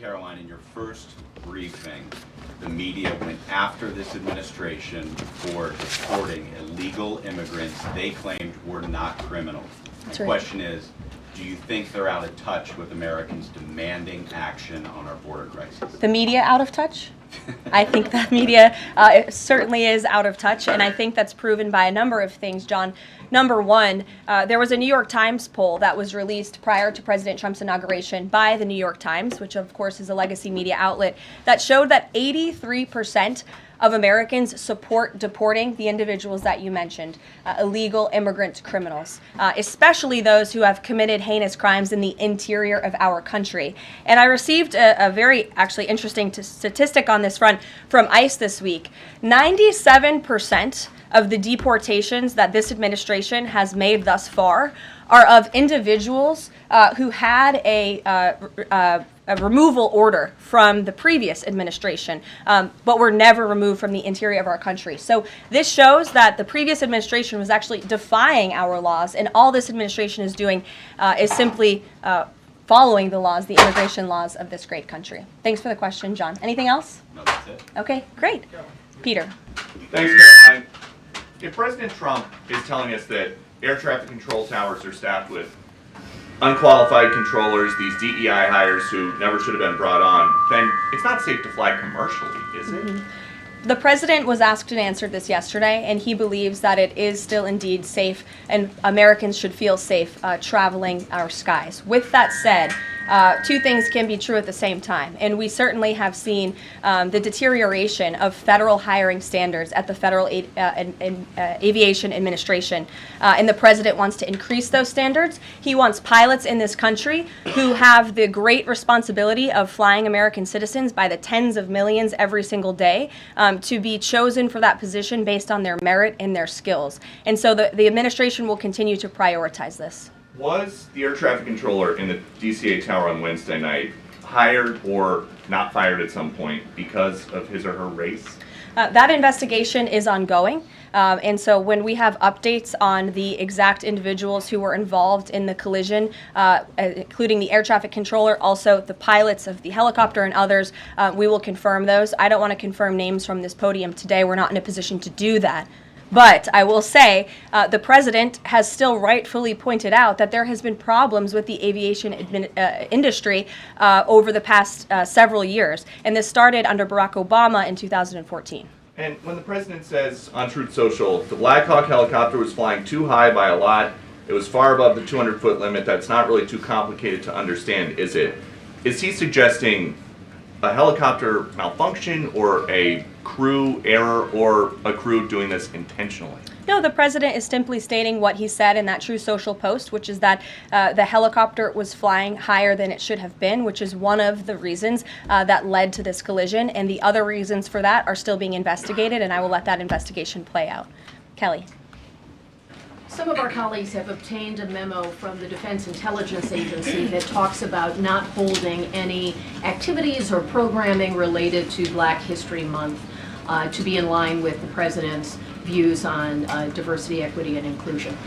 Karoline, in your first briefing, the media went after this administration for deporting illegal immigrants they claimed were not criminals. That's The right. question is, do you think they're out of touch with Americans demanding action on our border crisis? The media out of touch? I think the media certainly is out of touch, and I think that's proven by a number of things, John. Number one, there was a New York Times poll that was released prior to President Trump's inauguration by the New York Times, which of course is a legacy media outlet, that showed that 83% of Americans support deporting the individuals that you mentioned, illegal immigrant criminals, especially those who have committed heinous crimes in the interior of our country. And I received a very actually interesting statistic on this front from ICE this week. 97% of the deportations that this administration has made thus far are of individuals who had a removal order from the previous administration, but were never removed from the interior of our country. So this shows that the previous administration was actually defying our laws, and all this administration is doing is simply following the laws, the immigration laws of this great country. Thanks for the question, John. Anything else? No, that's it. Okay, great. Peter. Thanks, Caroline. If President Trump is telling us that air traffic control towers are staffed with unqualified controllers, these DEI hires who never should have been brought on, then it's not safe to fly commercially, is it? The president was asked and answered this yesterday, and he believes that it is still indeed safe, and Americans should feel safe traveling our skies. With that said, two things can be true at the same time, and we certainly have seen the deterioration of federal hiring standards at the Federal Aviation Administration, and the president wants to increase those standards. He wants pilots in this country who have the great responsibility of flying American citizens by the tens of millions every single day to be chosen for that position based on their merit and their skills. And so the administration will continue to prioritize this. Was the air traffic controller in the DCA tower on Wednesday night hired or not fired at some point because of his or her race? That investigation is ongoing, and so when we have updates on the exact individuals who were involved in the collision, including the air traffic controller, also the pilots of the helicopter and others, we will confirm those. I don't want to confirm names from this podium today. We're not in a position to do that. But I will say the president has still rightfully pointed out that there has been problems with the aviation industry over the past several years. And this started under Barack Obama in 2014. And when the president says on Truth Social, the Black Hawk helicopter was flying too high by a lot, it was far above the 200-foot limit, that's not really too complicated to understand, is it? Is he suggesting a helicopter malfunction or a crew error or a crew doing this intentionally? No, the president is simply stating what he said in that Truth Social post, which is that the helicopter was flying higher than it should have been, which is one of the reasons that led to this collision. And the other reasons for that are still being investigated, and I will let that investigation play out. Kelly. Some of our colleagues have obtained a memo from the Defense Intelligence Agency that talks about not holding any activities or programming related to Black History Month to be in line with the president's views on diversity, equity, and inclusion.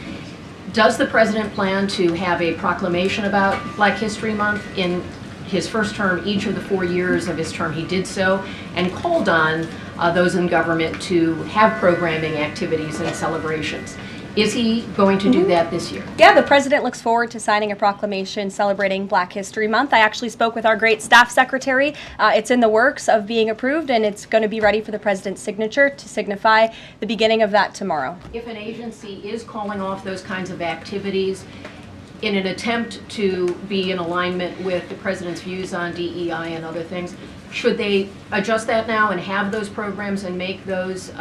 Does the president plan to have a proclamation about Black History Month? In his first term, each of the 4 years of his term, he did so and called on those in government to have programming activities and celebrations. Is he going to do that this year? Yeah, the president looks forward to signing a proclamation celebrating Black History Month. I actually spoke with our great staff secretary. It's in the works of being approved, and it's going to be ready for the president's signature to signify the beginning of that tomorrow. If an agency is calling off those kinds of activities in an attempt to be in alignment with the president's views on DEI and other things, should they adjust that now and have those programs and make those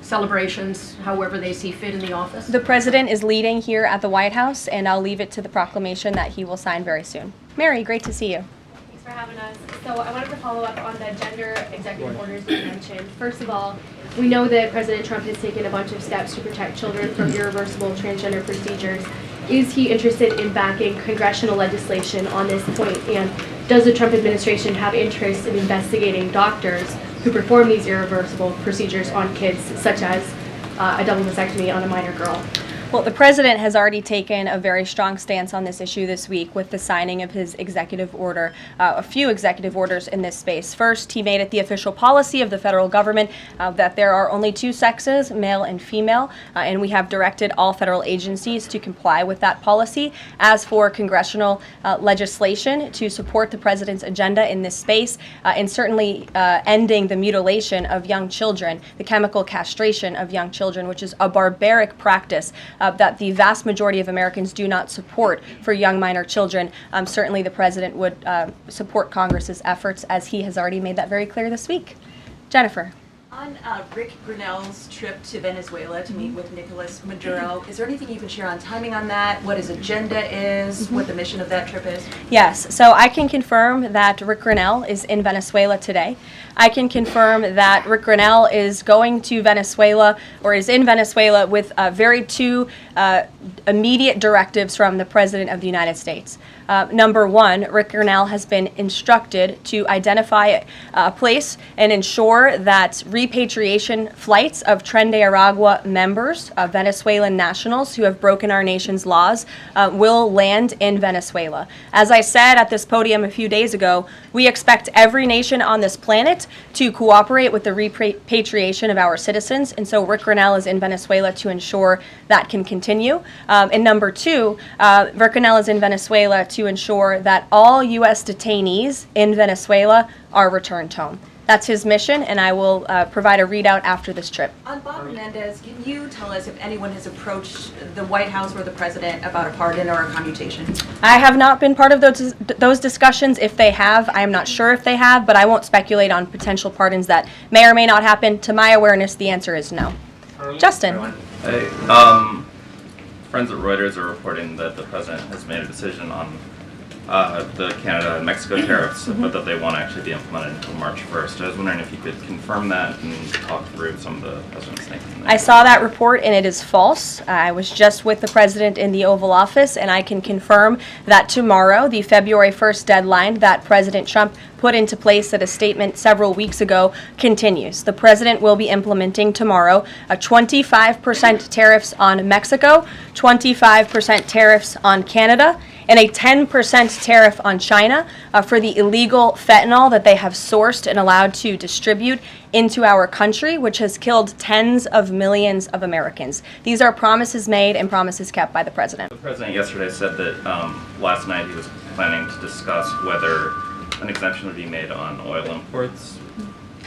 celebrations however they see fit in the office? The president is leading here at the White House, and I'll leave it to the proclamation that he will sign very soon. Mary, great to see you. Thanks for having us. So I wanted to follow up on the gender executive orders you mentioned. First of all, we know that President Trump has taken a bunch of steps to protect children from irreversible transgender procedures. Is he interested in backing congressional legislation on this point? And does the Trump administration have interest in investigating doctors who perform these irreversible procedures on kids, such as a double mastectomy on a minor girl? Well, the president has already taken a very strong stance on this issue this week with the signing of his executive order, a few executive orders in this space. First, he made it the official policy of the federal government that there are only two sexes, male and female, and we have directed all federal agencies to comply with that policy. As for congressional legislation to support the president's agenda in this space, and certainly ending the mutilation of young children, the chemical castration of young children, which is a barbaric practice that the vast majority of Americans do not support for young minor children. Certainly the president would support Congress's efforts, as he has already made that very clear this week. Jennifer. On Rick Grinnell's trip to Venezuela to meet with Nicolas Maduro, is there anything you can share on timing on that, what his agenda is, what the mission of that trip is? Yes, so I can confirm that Rick Grinnell is in Venezuela today. I can confirm that Rick Grinnell is going to Venezuela, or is in Venezuela, with two immediate directives from the President of the United States. Number one, Rick Grinnell has been instructed to identify a place and ensure that repatriation flights of Tren de Aragua members, Venezuelan nationals who have broken our nation's laws, will land in Venezuela. As I said at this podium a few days ago, we expect every nation on this planet to cooperate with the repatriation of our citizens, and so Rick Grinnell is in Venezuela to ensure that can continue. And number two, Rick Grinnell is in Venezuela to ensure that all U.S. detainees in Venezuela are returned home. That's his mission, and I will provide a readout after this trip. On Bob Menendez, can you tell us if anyone has approached the White House or the president about a pardon or a commutation? I have not been part of those discussions. If they have, I am not sure if they have, but I won't speculate on potential pardons that may or may not happen. To my awareness, the answer is no. Justin. Hey, friends at Reuters are reporting that the president has made a decision on the Canada and Mexico tariffs, but that they won't actually be implemented until March 1st. I was wondering if you could confirm that and talk through some of the president's thinking. I saw that report, and it is false. I was just with the president in the Oval Office, and I can confirm that tomorrow, the February 1st deadline that President Trump put into place at a statement several weeks ago, continues. The president will be implementing tomorrow a 25% tariffs on Mexico, 25% tariffs on Canada, and a 10% tariff on China for the illegal fentanyl that they have sourced and allowed to distribute into our country, which has killed tens of millions of Americans. These are promises made and promises kept by the president. The president yesterday said that last night he was planning to discuss whether an exemption would be made on oil imports.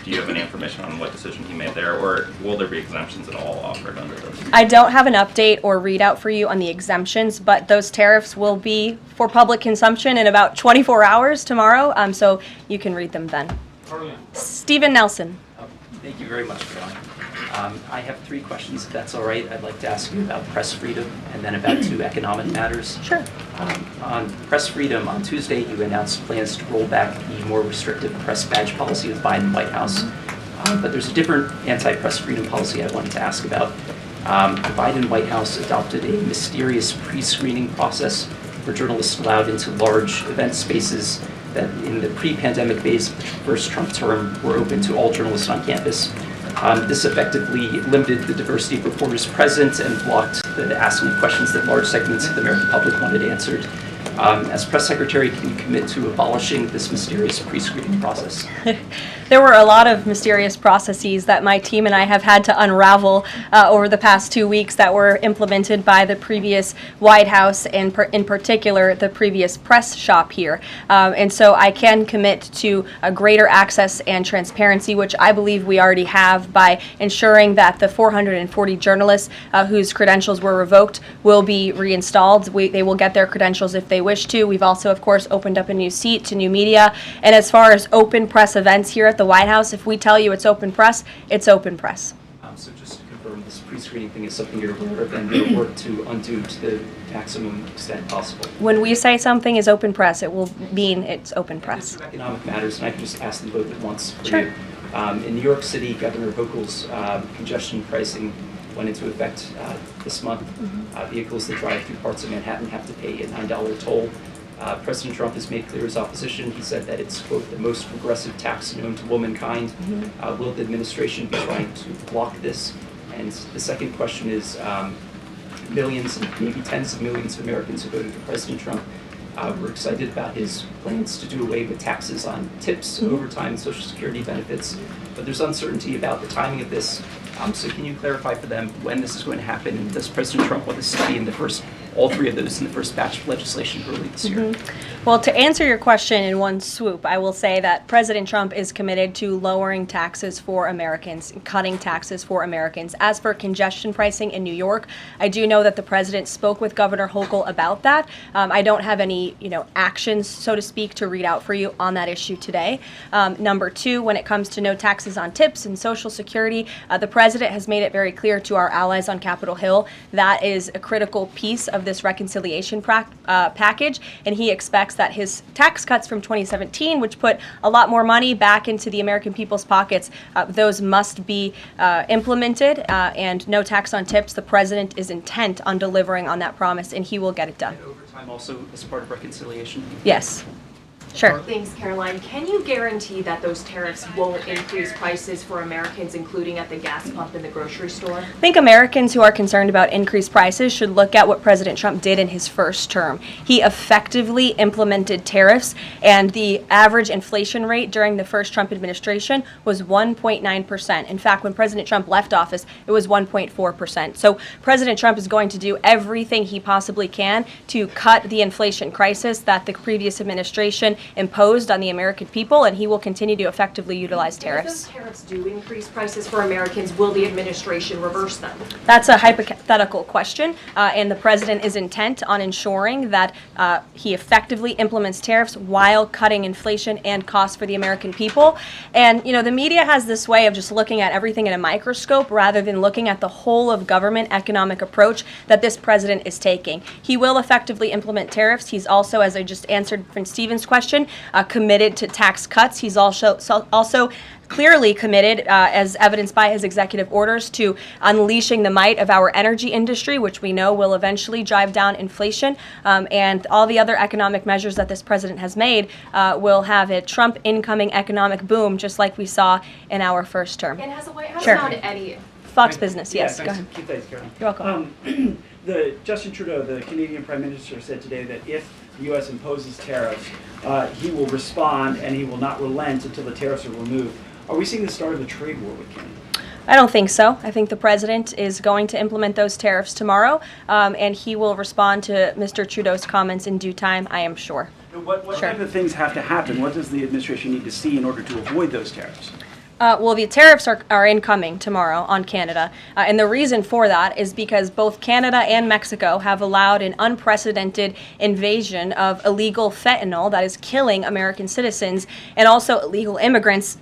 Do you have any information on what decision he made there, or will there be exemptions at all offered under this? I don't have an update or readout for you on the exemptions, but those tariffs will be for public consumption in about 24 hours tomorrow, so you can read them then. Stephen Nelson. Thank you very much, Caroline. I have three questions, if that's all right. I'd like to ask you about press freedom and then about two economic matters. Sure. On press freedom, on Tuesday you announced plans to roll back the more restrictive press badge policy of the Biden White House. But there's a different anti-press freedom policy I wanted to ask about. The Biden White House adopted a mysterious pre-screening process for journalists allowed into large event spaces that in the pre-pandemic days of the first Trump term were open to all journalists on campus. This effectively limited the diversity of reporters present and blocked the asking questions that large segments of the American public wanted answered. As press secretary, can you commit to abolishing this mysterious pre-screening process? There were a lot of mysterious processes that my team and I have had to unravel over the past 2 weeks that were implemented by the previous White House and in particular the previous press shop here. And so I can commit to a greater access and transparency, which I believe we already have by ensuring that the 440 journalists whose credentials were revoked will be reinstalled. They will get their credentials if they wish to. We've also, of course, opened up a new seat to new media. And as far as open press events here at the White House, if we tell you it's open press, it's open press. So just to confirm, this pre-screening thing is something you're aware of and you'll work to undo to the maximum extent possible. When we say something is open press, it will mean it's open press. Economic matters, and I can just ask them both at once for Sure. you. In New York City, Governor Hochul's congestion pricing went into effect this month. Vehicles that drive through parts of Manhattan have to pay a $9 toll. President Trump has made clear his opposition. He said that it's, quote, the most progressive tax known to womankind. Will the administration be trying to block this? And the second question is, millions and maybe tens of millions of Americans who voted for President Trump. We're excited about his plans to do away with taxes on tips, overtime, and Social Security benefits, but there's uncertainty about the timing of this. So can you clarify for them when this is going to happen, and does President Trump want this to be in all three of those in the first batch of legislation early this year? Well, to answer your question in one swoop, I will say that President Trump is committed to lowering taxes for Americans, cutting taxes for Americans. As for congestion pricing in New York, I do know that the president spoke with Governor Hochul about that. I don't have any, actions, so to speak, to read out for you on that issue today. Number two, when it comes to no taxes on tips and Social Security, the president has made it very clear to our allies on Capitol Hill that is a critical piece of this reconciliation package, and he expects that his tax cuts from 2017, which put a lot more money back into the American people's pockets, those must be implemented, and no tax on tips. The president is intent on delivering on that promise, and he will get it done. And overtime also as part of reconciliation? Yes. Sure. Thanks, Caroline. Can you guarantee that those tariffs won't increase prices for Americans, including at the gas pump and the grocery store? I think Americans who are concerned about increased prices should look at what President Trump did in his first term. He effectively implemented tariffs, and the average inflation rate during the first Trump administration was 1.9%. In fact, when President Trump left office, it was 1.4%. So President Trump is going to do everything he possibly can to cut the inflation crisis that the previous administration imposed on the American people, and he will continue to effectively utilize If tariffs. those tariffs do increase prices for Americans, will the administration reverse them? That's a hypothetical question, and the president is intent on ensuring that he effectively implements tariffs while cutting inflation and costs for the American people. And, the media has this way of just looking at everything in a microscope rather than looking at the whole of government economic approach that this president is taking. He will effectively implement tariffs. He's also, as I just answered Prince Stephen's question, committed to tax cuts. He's also clearly committed, as evidenced by his executive orders, to unleashing the might of our energy industry, which we know will eventually drive down inflation. And all the other economic measures that this president has made will have a Trump incoming economic boom, just like we saw in our first term. And has the White House Sure. found any? Fox Business, yes. Go Thanks. ahead. Keep that, Caroline. You're welcome. Justin Trudeau, the Canadian Prime Minister, said today that if the U.S. imposes tariffs, he will respond and he will not relent until the tariffs are removed. Are we seeing the start of a trade war with Canada? I don't think so. I think the president is going to implement those tariffs tomorrow, and he will respond to Mr. Trudeau's comments in due time, I am sure. What Sure. type of things have to happen? What does the administration need to see in order to avoid those tariffs? Well, the tariffs are incoming tomorrow on Canada, and the reason for that is because both Canada and Mexico have allowed an unprecedented invasion of illegal fentanyl that is killing American citizens and also illegal immigrants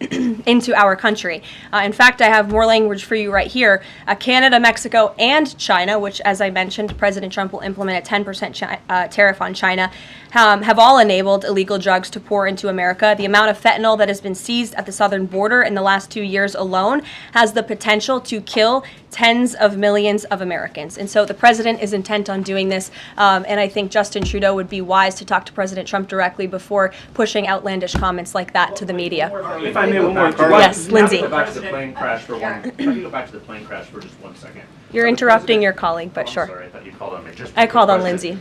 into our country. In fact, I have more language for you right here. Canada, Mexico, and China, which, as I mentioned, President Trump will implement a 10% tariff on China, have all enabled illegal drugs to pour into America. The amount of fentanyl that has been seized at the southern border in the last 2 years alone has the potential to kill tens of millions of Americans. And so the president is intent on doing this, and I think Justin Trudeau would be wise to talk to President Trump directly before pushing outlandish comments like that to the media. If I may, one more. Yes, Lindsay. Go back to the plane crash for one. If I can go back to the plane crash for just 1 second. You're interrupting your colleague, but I'm sure. sorry, I thought you called on me. I called on Lindsay.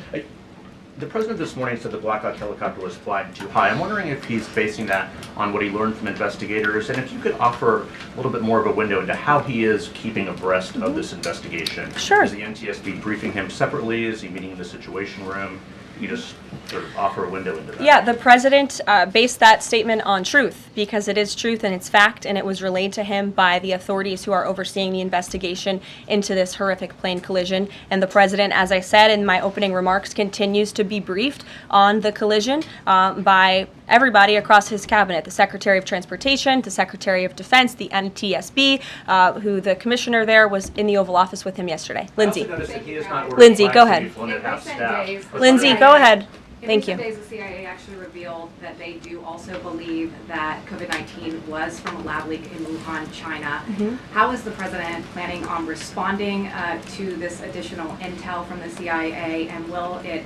The president this morning said the Black Hawk helicopter was flying too high. I'm wondering if he's basing that on what he learned from investigators, and if you could offer a little bit more of a window into how he is keeping abreast of this investigation. Sure. Is the NTSB briefing him separately? Is he meeting in the Situation Room? You just sort of offer a window into that. Yeah, the president based that statement on truth because it is truth and it's fact, and it was relayed to him by the authorities who are overseeing the investigation into this horrific plane collision. And the president, as I said in my opening remarks, continues to be briefed on the collision by everybody across his cabinet, the Secretary of Transportation, the Secretary of Defense, the NTSB, who the commissioner there was in the Oval Office with him yesterday. Lindsay. I also noticed that he has not ordered Lindsay, flags go to be ahead. flown at half staff. Lindsay, go ahead. Thank you. In recent days, the CIA actually revealed that they do also believe that COVID-19 was from a lab leak in Wuhan, China. How is the president planning on responding to this additional intel from the CIA, and will it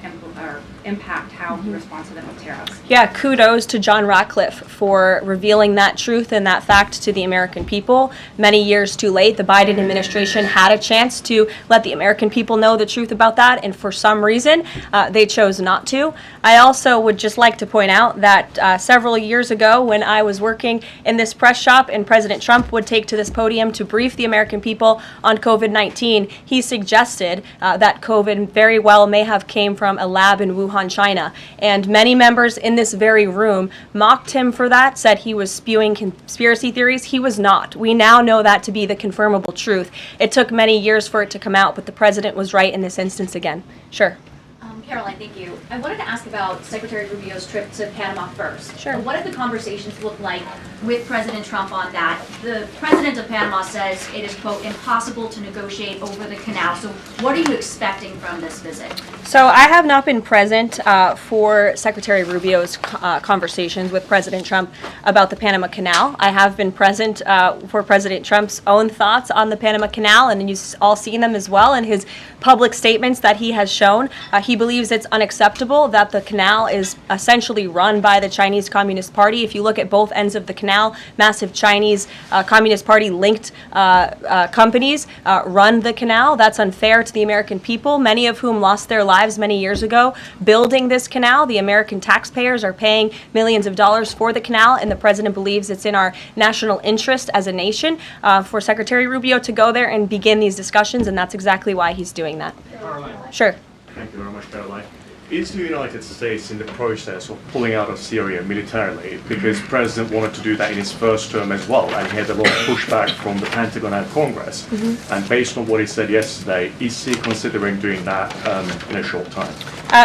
impact how he responds to them with tariffs? Yeah, kudos to John Ratcliffe for revealing that truth and that fact to the American people. Many years too late, the Biden administration had a chance to let the American people know the truth about that, and for some reason, they chose not to. I also would just like to point out that several years ago, when I was working in this press shop and President Trump would take to this podium to brief the American people on COVID-19, he suggested that COVID very well may have came from a lab in Wuhan, China. And many members in this very room mocked him for that, said he was spewing conspiracy theories. He was not. We now know that to be the confirmable truth. It took many years for it to come out, but the president was right in this instance again. Sure. Caroline, thank you. I wanted to ask about Secretary Rubio's trip to Panama first. Sure. What did the conversations look like with President Trump on that? The president of Panama says it is, quote, impossible to negotiate over the canal. So what are you expecting from this visit? So I have not been present for Secretary Rubio's conversations with President Trump about the Panama Canal. I have been present for President Trump's own thoughts on the Panama Canal, and you've all seen them as well in his public statements that he has shown. He believes it's unacceptable that the canal is essentially run by the Chinese Communist Party. If you look at both ends of the canal, massive Chinese Communist Party linked companies run the canal. That's unfair to the American people, many of whom lost their lives many years ago building this canal. The American taxpayers are paying millions of dollars for the canal, and the president believes it's in our national interest as a nation for Secretary Rubio to go there and begin these discussions, and that's exactly why he's doing that. Caroline. Sure. Thank you very much, Caroline. Is the United States in the process of pulling out of Syria militarily? Because the president wanted to do that in his first term as well, and he had a lot of pushback from the Pentagon and Congress. And based on what he said yesterday, is he considering doing that in a short time?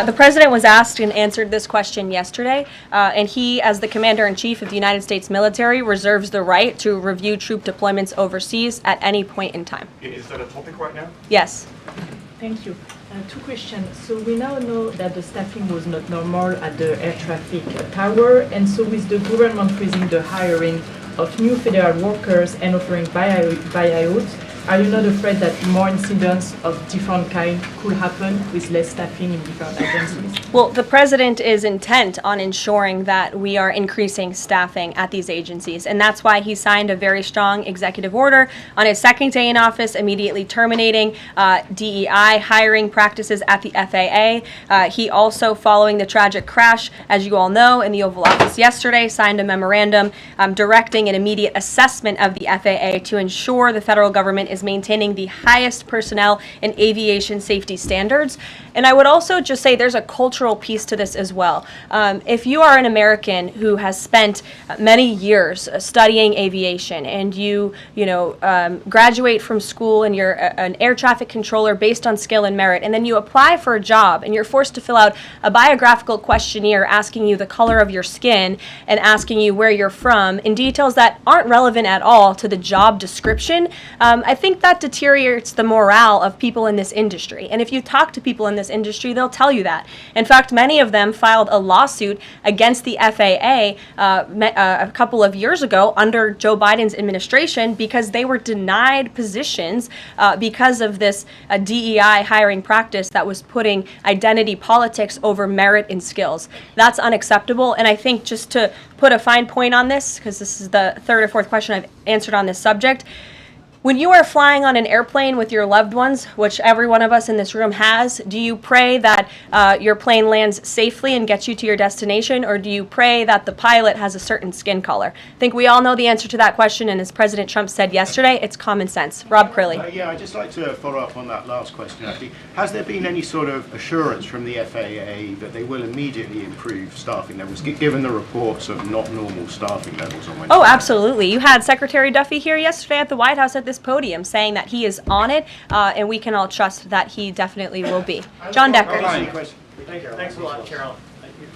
The president was asked and answered this question yesterday, and he, as the commander-in-chief of the United States military, reserves the right to review troop deployments overseas at any point in time. Is that a topic right now? Yes. Thank you. Two questions. So we now know that the staffing was not normal at the air traffic tower, and so with the government freezing the hiring of new federal workers and offering buyouts, are you not afraid that more incidents of different kind could happen with less staffing in different agencies? Well, the president is intent on ensuring that we are increasing staffing at these agencies, and that's why he signed a very strong executive order on his second day in office, immediately terminating DEI hiring practices at the FAA. He also, following the tragic crash, as you all know, in the Oval Office yesterday, signed a memorandum directing an immediate assessment of the FAA to ensure the federal government is maintaining the highest personnel and aviation safety standards. And I would also just say there's a cultural piece to this as well. If you are an American who has spent many years studying aviation, and you graduate from school and you're an air traffic controller based on skill and merit, and then you apply for a job and you're forced to fill out a biographical questionnaire asking you the color of your skin and asking you where you're from in details that aren't relevant at all to the job description, I think that deteriorates the morale of people in this industry. And if you talk to people in this industry, they'll tell you that. In fact, many of them filed a lawsuit against the FAA a couple of years ago under Joe Biden's administration because they were denied positions because of this DEI hiring practice that was putting identity politics over merit and skills. That's unacceptable. And I think just to put a fine point on this, because this is the third or fourth question I've answered on this subject, when you are flying on an airplane with your loved ones, which every one of us in this room has, do you pray that your plane lands safely and gets you to your destination, or do you pray that the pilot has a certain skin color? I think we all know the answer to that question, and as President Trump said yesterday, it's common sense. Rob Crilly. Yeah, I'd just like to follow up on that last question, actually. Has there been any sort of assurance from the FAA that they will immediately improve staffing levels, given the reports of not normal staffing levels on Wednesday? Oh, absolutely. You had Secretary Duffy here yesterday at the White House at this podium saying that he is on it, and we can all trust that he definitely will be. John Decker. Thanks a lot, Carol.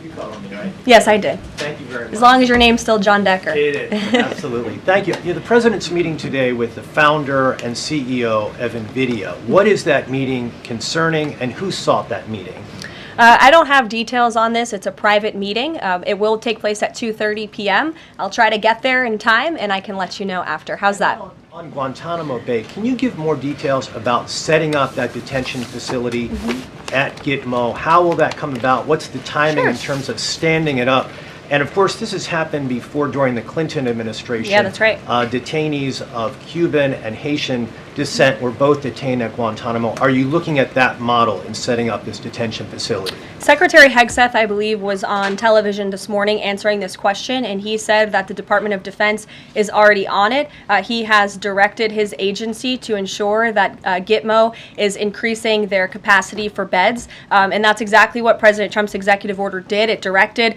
You called on me, right? Yes, I did. Thank you very much. As long as your name's still John Decker. It is, absolutely. Thank you. The president's meeting today with the founder and CEO of Nvidia. What is that meeting concerning, and who sought that meeting? I don't have details on this. It's a private meeting. It will take place at 2:30 p.m. I'll try to get there in time, and I can let you know after. How's that? On Guantanamo Bay, can you give more details about setting up that detention facility at GITMO? How will that come about? What's the timing in terms of standing it up? And of course, this has happened before during the Clinton administration. Yeah, that's right. Detainees of Cuban and Haitian descent were both detained at Guantanamo. Are you looking at that model in setting up this detention facility? Secretary Hegseth, I believe, was on television this morning answering this question, and he said that the Department of Defense is already on it. He has directed his agency to ensure that GITMO is increasing their capacity for beds, and that's exactly what President Trump's executive order did. It directed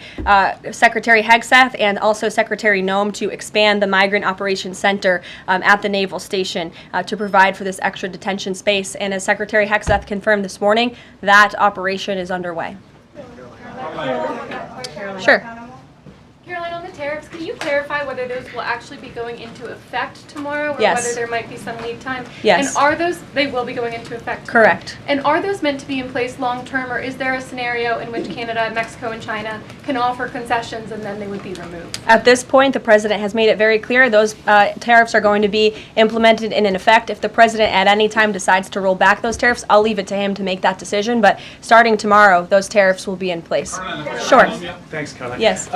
Secretary Hegseth and also Secretary Noem to expand the Migrant Operations Center at the Naval Station to provide for this extra detention space. And as Secretary Hegseth confirmed this morning, that operation is underway. Sure. Caroline, on the tariffs, can you clarify whether those will actually be going into effect tomorrow, or Yes. whether there might be some lead time? Yes. And are those, they will be going into effect? Correct. And are those meant to be in place long-term, or is there a scenario in which Canada, Mexico, and China can offer concessions and then they would be removed? At this point, the president has made it very clear those tariffs are going to be implemented and in effect. If the president at any time decides to roll back those tariffs, I'll leave it to him to make that decision. But starting tomorrow, those tariffs will be in place. Sure. Thanks, Caroline. Yes.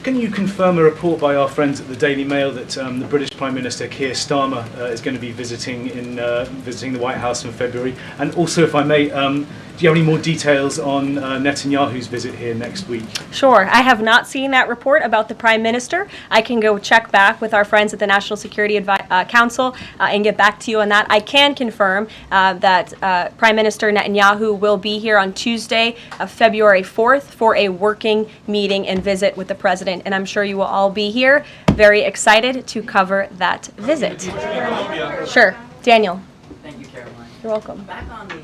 Can you confirm a report by our friends at the Daily Mail that the British Prime Minister Keir Starmer is going to be visiting the White House in February? And also, if I may, do you have any more details on Netanyahu's visit here next week? Sure. I have not seen that report about the Prime Minister. I can go check back with our friends at the National Security Council and get back to you on that. I can confirm that Prime Minister Netanyahu will be here on Tuesday, February 4th, for a working meeting and visit with the President. And I'm sure you will all be here, very excited to cover that visit. Sure. Daniel. Thank you, Caroline. You're welcome. Back on the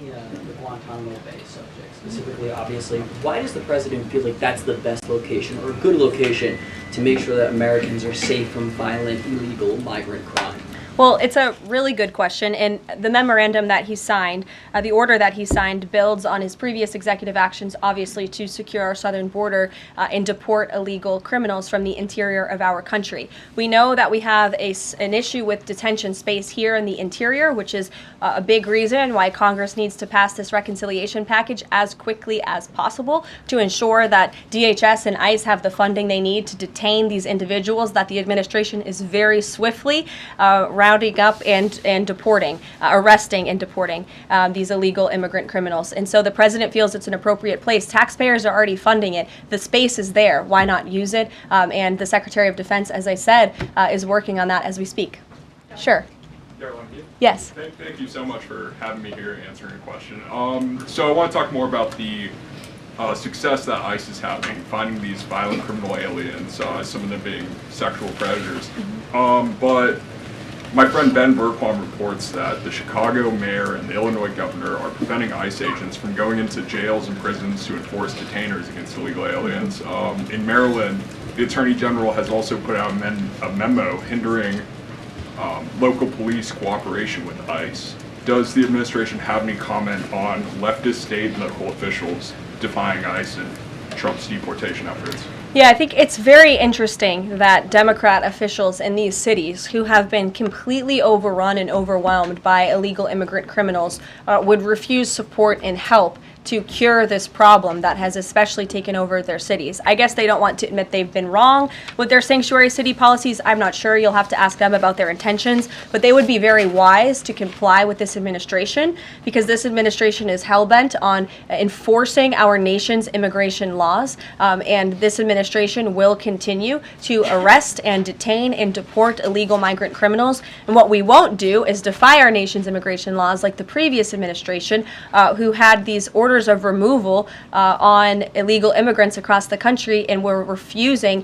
Guantanamo Bay subject, specifically, obviously, why does the president feel like that's the best location or a good location to make sure that Americans are safe from violent, illegal migrant crime? Well, it's a really good question, and the memorandum that he signed, the order that he signed, builds on his previous executive actions, obviously, to secure our southern border and deport illegal criminals from the interior of our country. We know that we have an issue with detention space here in the interior, which is a big reason why Congress needs to pass this reconciliation package as quickly as possible to ensure that DHS and ICE have the funding they need to detain these individuals that the administration is very swiftly rounding up and deporting, arresting and deporting these illegal immigrant criminals. And so the president feels it's an appropriate place. Taxpayers are already funding it. The space is there. Why not use it? And the Secretary of Defense, as I said, is working on that as we speak. Sure. Caroline? Yes. Thank you so much for having me here and answering your question. So I want to talk more about the success that ICE is having finding these violent criminal aliens, some of them being sexual predators. But my friend Ben Berquam reports that the Chicago mayor and the Illinois governor are preventing ICE agents from going into jails and prisons to enforce detainers against illegal aliens. In Maryland, the Attorney General has also put out a memo hindering local police cooperation with ICE. Does the administration have any comment on leftist state and local officials defying ICE and Trump's deportation efforts? Yeah, I think it's very interesting that Democrat officials in these cities who have been completely overrun and overwhelmed by illegal immigrant criminals would refuse support and help to cure this problem that has especially taken over their cities. I guess they don't want to admit they've been wrong with their sanctuary city policies. I'm not sure. You'll have to ask them about their intentions. But they would be very wise to comply with this administration because this administration is hell-bent on enforcing our nation's immigration laws. And this administration will continue to arrest and detain and deport illegal migrant criminals. And what we won't do is defy our nation's immigration laws like the previous administration who had these orders of removal on illegal immigrants across the country and were refusing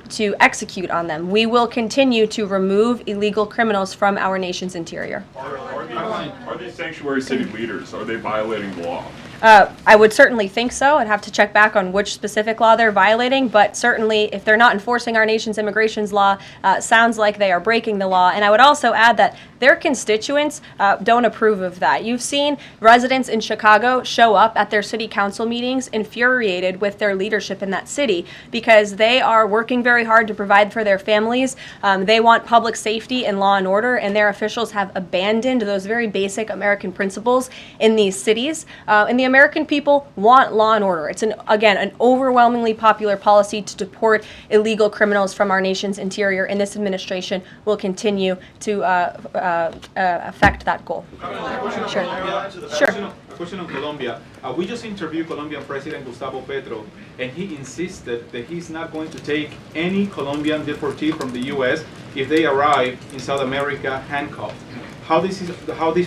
to execute on them. We will continue to remove illegal criminals from our nation's interior. Are these sanctuary city leaders, are they violating the law? I would certainly think so. I'd have to check back on which specific law they're violating, but certainly if they're not enforcing our nation's immigration law, sounds like they are breaking the law. And I would also add that their constituents don't approve of that. You've seen residents in Chicago show up at their city council meetings infuriated with their leadership in that city because they are working very hard to provide for their families. They want public safety and law and order, and their officials have abandoned those very basic American principles in these cities. And the American people want law and order. It's, again, an overwhelmingly popular policy to deport illegal criminals from our nation's interior, and this administration will continue to affect that goal. Sure. A question on Colombia. We just interviewed Colombian President Gustavo Petro, and he insisted that he's not going to take any Colombian deportee from the U.S. if they arrive in South America handcuffed. How this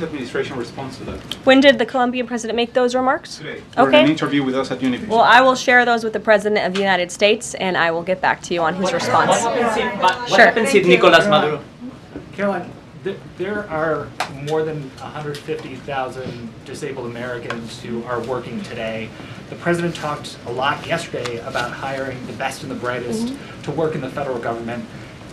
administration responds to that? When did the Colombian president make those remarks? Today. For an interview with us at Univision. Well, I will share those with the President of the United States, and I will get back to you on his response. What happens if Nicolas Maduro? Caroline, there are more than 150,000 disabled Americans who are working today. The president talked a lot yesterday about hiring the best and the brightest to work in the federal government.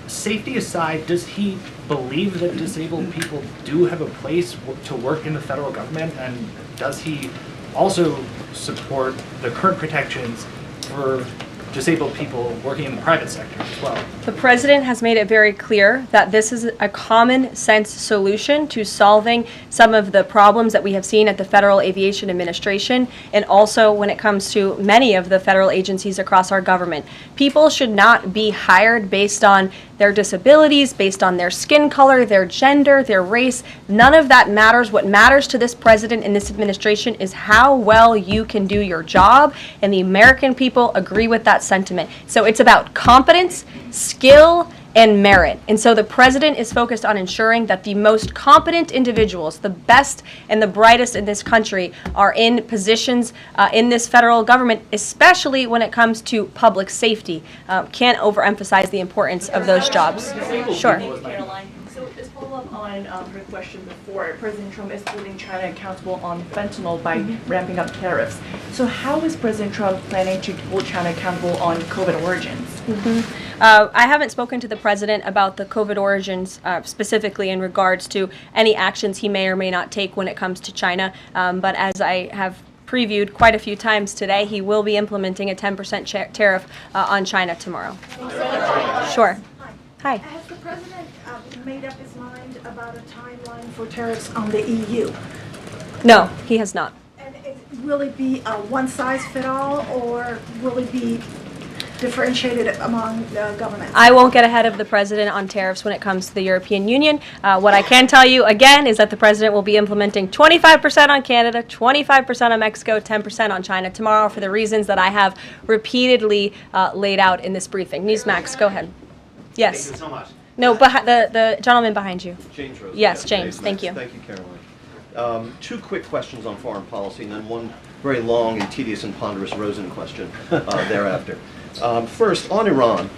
Safety aside, does he believe that disabled people do have a place to work in the federal government? And does he also support the current protections for disabled people working in the private sector as well? The president has made it very clear that this is a common sense solution to solving some of the problems that we have seen at the Federal Aviation Administration and also when it comes to many of the federal agencies across our government. People should not be hired based on their disabilities, based on their skin color, their gender, their race. None of that matters. What matters to this president and this administration is how well you can do your job, and the American people agree with that sentiment. So it's about competence, skill, and merit. And so the president is focused on ensuring that the most competent individuals, the best and the brightest in this country, are in positions in this federal government, especially when it comes to public safety. Can't overemphasize the importance of those jobs. Sure. So as follow-up on her question before, President Trump is holding China accountable on fentanyl by ramping up tariffs. So how is President Trump planning to hold China accountable on COVID origins? I haven't spoken to the president about the COVID origins specifically in regards to any actions he may or may not take when it comes to China. But as I have previewed quite a few times today, he will be implementing a 10% tariff on China tomorrow. Sure. Hi. Has the president made up his mind about a timeline for tariffs on the EU? No, he has not. And will it be a one-size-fit-all, or will it be differentiated among governments? I won't get ahead of the president on tariffs when it comes to the European Union. What I can tell you, again, is that the president will be implementing 25% on Canada, 25% on Mexico, 10% on China tomorrow for the reasons that I have repeatedly laid out in this briefing. Newsmax, go ahead. Yes. Thank you so much. No, the gentleman behind you. James Rose. Yes, James. Thank you. Thank you, Caroline. Two quick questions on foreign policy, and then one very long and tedious and ponderous Rosen question thereafter. First, on Iran,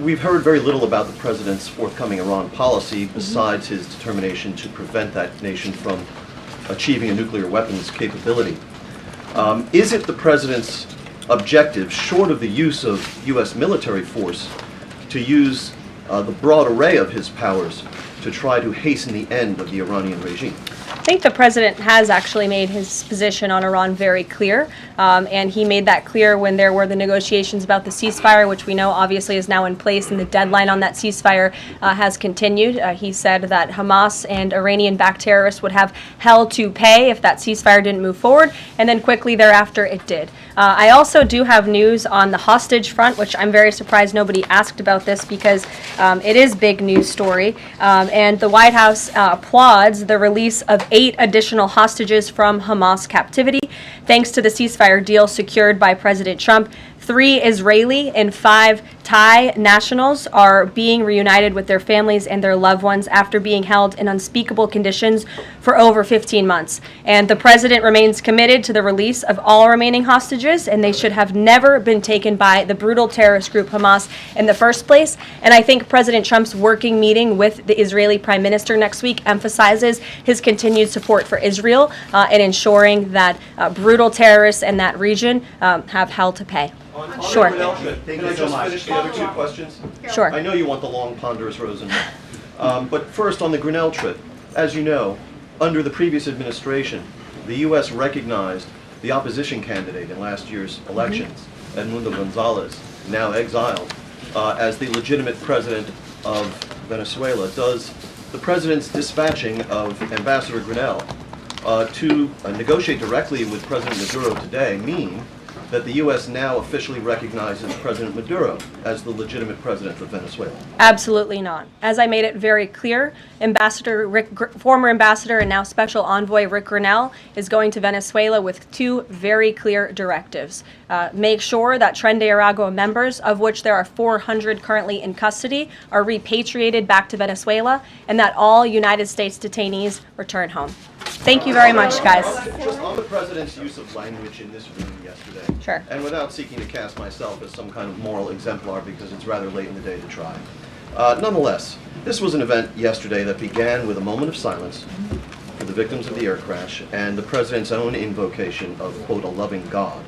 we've heard very little about the president's forthcoming Iran policy besides his determination to prevent that nation from achieving a nuclear weapons capability. Is it the president's objective, short of the use of U.S. military force, to use the broad array of his powers to try to hasten the end of the Iranian regime? I think the president has actually made his position on Iran very clear, and he made that clear when there were the negotiations about the ceasefire, which we know obviously is now in place, and the deadline on that ceasefire has continued. He said that Hamas and Iranian-backed terrorists would have hell to pay if that ceasefire didn't move forward, and then quickly thereafter it did. I also do have news on the hostage front, which I'm very surprised nobody asked about this because it is big news story, and the White House applauds the release of 8 additional hostages from Hamas captivity, thanks to the ceasefire deal secured by President Trump. 3 Israeli and 5 Thai nationals are being reunited with their families and their loved ones after being held in unspeakable conditions for over 15 months. And the president remains committed to the release of all remaining hostages, and they should have never been taken by the brutal terrorist group Hamas in the first place. And I think President Trump's working meeting with the Israeli Prime Minister next week emphasizes his continued support for Israel and ensuring that brutal terrorists in that region have hell to pay. Sure. Can I just finish the other two questions? Sure. I know you want the long, ponderous Rosen. But first, on the Grinnell trip, as you know, under the previous administration, the U.S. recognized the opposition candidate in last year's elections, Edmundo Gonzalez, now exiled, as the legitimate president of Venezuela. Does the president's dispatching of Ambassador Grinnell to negotiate directly with President Maduro today mean that the U.S. now officially recognizes President Maduro as the legitimate president of Venezuela? Absolutely not. As I made it very clear, former ambassador and now special envoy Rick Grinnell is going to Venezuela with two very clear directives. Make sure that Tren de Aragua members, of which there are 400 currently in custody, are repatriated back to Venezuela, and that all United States detainees return home. Thank you very much, guys. Just on the president's use of language in this room yesterday, Sure. and without seeking to cast myself as some kind of moral exemplar because it's rather late in the day to try. Nonetheless, this was an event yesterday that began with a moment of silence for the victims of the air crash and the president's own invocation of, quote, a loving God.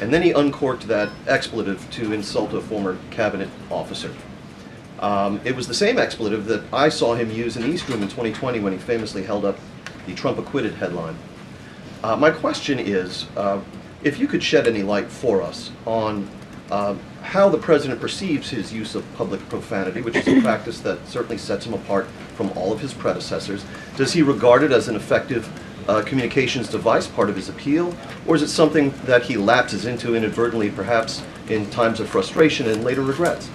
And then he uncorked that expletive to insult a former cabinet officer. It was the same expletive that I saw him use in the East Room in 2020 when he famously held up the Trump acquitted headline. My question is, if you could shed any light for us on how the president perceives his use of public profanity, which is a practice that certainly sets him apart from all of his predecessors. Does he regard it as an effective communications device, part of his appeal, or is it something that he lapses into inadvertently, perhaps in times of frustration and later regrets?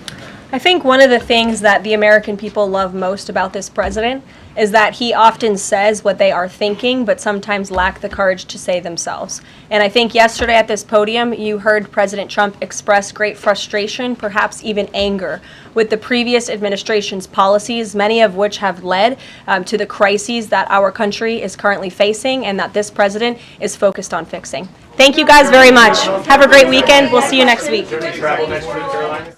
I think one of the things that the American people love most about this president is that he often says what they are thinking, but sometimes lack the courage to say themselves. And I think yesterday at this podium, you heard President Trump express great frustration, perhaps even anger, with the previous administration's policies, many of which have led to the crises that our country is currently facing and that this president is focused on fixing. Thank you guys very much. Have a great weekend. We'll see you next week. Travel next week, Caroline?